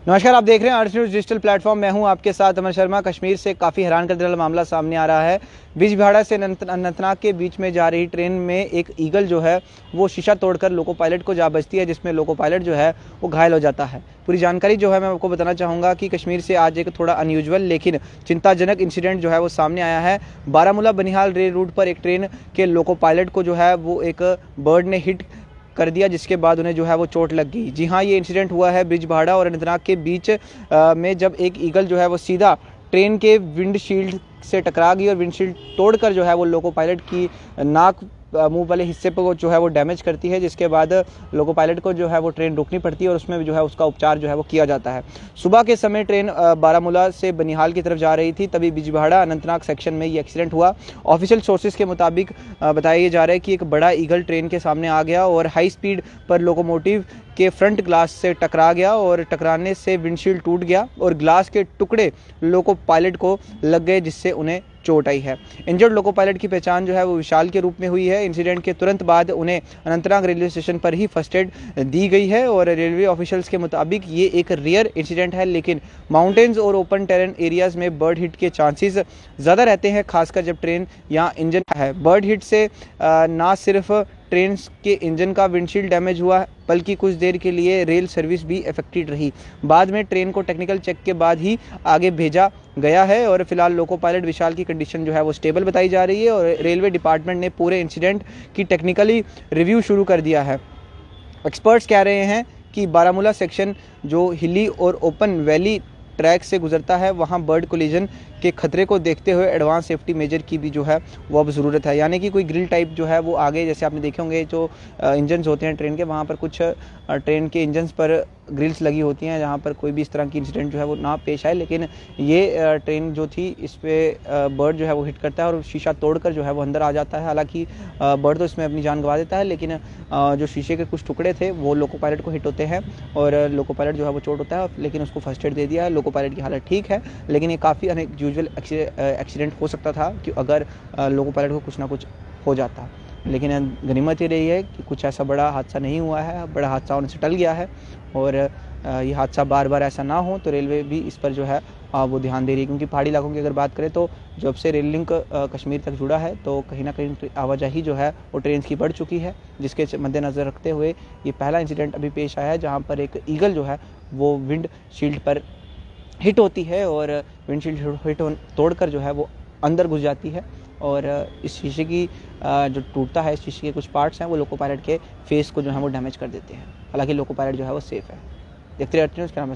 नमस्कार, आप देख रहे हैं अर्थ न्यूज़ डिजिटल प्लेटफॉर्म। मैं हूं आपके साथ अमर शर्मा। कश्मीर से काफ़ी हैरान कर देने वाला मामला सामने आ रहा है। बिजबिहाड़ा से अनंतनाग के बीच में जा रही ट्रेन में एक ईगल जो है वो शीशा तोड़कर लोको पायलट को जा बजती है, जिसमें लोको पायलट जो है वो घायल हो जाता है। पूरी जानकारी जो है मैं आपको बताना चाहूँगा कि कश्मीर से आज एक थोड़ा अनयूजुअल लेकिन चिंताजनक इंसिडेंट जो है वो सामने आया है। बारामूला बनिहाल रेल रूट पर एक ट्रेन के लोको पायलट को जो है वो एक बर्ड ने हिट कर दिया, जिसके बाद उन्हें जो है वो चोट लग गई। जी हाँ, ये इंसिडेंट हुआ है बिजबिहाड़ा और अनंतनाग के बीच में, जब एक ईगल जो है वो सीधा ट्रेन के विंडशील्ड से टकरा गई और विंडशील्ड तोड़कर जो है वो लोको पायलट की नाक मुंह वाले हिस्से पर वो जो है वो डैमेज करती है, जिसके बाद लोको पायलट को जो है वो ट्रेन रोकनी पड़ती है और उसमें जो है उसका उपचार जो है वो किया जाता है। सुबह के समय ट्रेन बारामूला से बनिहाल की तरफ जा रही थी, तभी बिजबिहाड़ा अनंतनाग सेक्शन में ये एक्सीडेंट हुआ। ऑफिशियल सोर्सेज के मुताबिक बताया जा रहा है कि एक बड़ा ईगल ट्रेन के सामने आ गया और हाई स्पीड पर लोकोमोटिव के फ्रंट ग्लास से टकरा गया और टकराने से विंडशील्ड टूट गया और ग्लास के टुकड़े लोको पायलट को लग गए, जिससे उन्हें चोट आई है। इंजर्ड लोको पायलट की पहचान जो है वो विशाल के रूप में हुई है। इंसिडेंट के तुरंत बाद उन्हें अनंतनाग रेलवे स्टेशन पर ही फर्स्ट एड दी गई है और रेलवे ऑफिशियल्स के मुताबिक ये एक रेयर इंसिडेंट है, लेकिन माउंटेन्स और ओपन टेरेन एरियाज में बर्ड हिट के चांसेस ज़्यादा रहते हैं, खासकर जब ट्रेन या इंजन है। बर्ड हिट से ना सिर्फ ट्रेन के इंजन का विंडशील्ड डैमेज हुआ, बल्कि कुछ देर के लिए रेल सर्विस भी अफेक्टेड रही। बाद में ट्रेन को टेक्निकल चेक के बाद ही आगे भेजा गया है और फिलहाल लोको पायलट विशाल की कंडीशन जो है वो स्टेबल बताई जा रही है और रेलवे डिपार्टमेंट ने पूरे इंसिडेंट की टेक्निकली रिव्यू शुरू कर दिया है। एक्सपर्ट्स कह रहे हैं कि बारामूला सेक्शन जो हिली और ओपन वैली ट्रैक से गुजरता है, वहाँ बर्ड कोलिजन के खतरे को देखते हुए एडवांस सेफ्टी मेजर की भी जो है वो अब ज़रूरत है। यानी कि कोई ग्रिल टाइप जो है वो आगे, जैसे आपने देखे होंगे जो इंजन्स होते हैं ट्रेन के, वहाँ पर कुछ ट्रेन के इंजन्स पर ग्रिल्स लगी होती हैं, जहाँ पर कोई भी इस तरह की इंसिडेंट जो है वो ना पेश आए। लेकिन ये ट्रेन जो थी, इस पर बर्ड जो है वो हिट करता है और शीशा तोड़कर जो है वो अंदर आ जाता है। हालांकि बर्ड तो इसमें अपनी जान गंवा देता है, लेकिन जो शीशे के कुछ टुकड़े थे वो लोको पायलट को हिट होते हैं और लोको पायलट जो है वो चोट होता है, लेकिन उसको फर्स्ट एड दे दिया है। लोको पायलट की हालत ठीक है, लेकिन ये काफ़ी अनयूजुअल एक्सीडेंट हो सकता था कि अगर लोको पायलट को कुछ ना कुछ हो जाता। लेकिन गनीमत ये रही है कि कुछ ऐसा बड़ा हादसा नहीं हुआ है, बड़ा हादसा होने से टल गया है और ये हादसा बार बार ऐसा ना हो, तो रेलवे भी इस पर जो है वो ध्यान दे रही है। क्योंकि पहाड़ी इलाकों की अगर बात करें तो जब से रेल लिंक कश्मीर तक जुड़ा है, तो कहीं ना कहीं आवाजाही जो है वो ट्रेन की बढ़ चुकी है, जिसके मद्देनज़र रखते हुए ये पहला इंसिडेंट अभी पेश आया है, जहाँ पर एक ईगल जो है वो विंड शील्ड पर हिट होती है और विंडशील्ड हिट तोड़कर जो है वो अंदर घुस जाती है और इस शीशे की जो टूटता है, इस शीशे के कुछ पार्ट्स हैं वो लोको पायलट के फेस को जो है वो डैमेज कर देते हैं। हालांकि लोको पायलट जो है वो सेफ़ है। देखते रहते हैं उसके नाम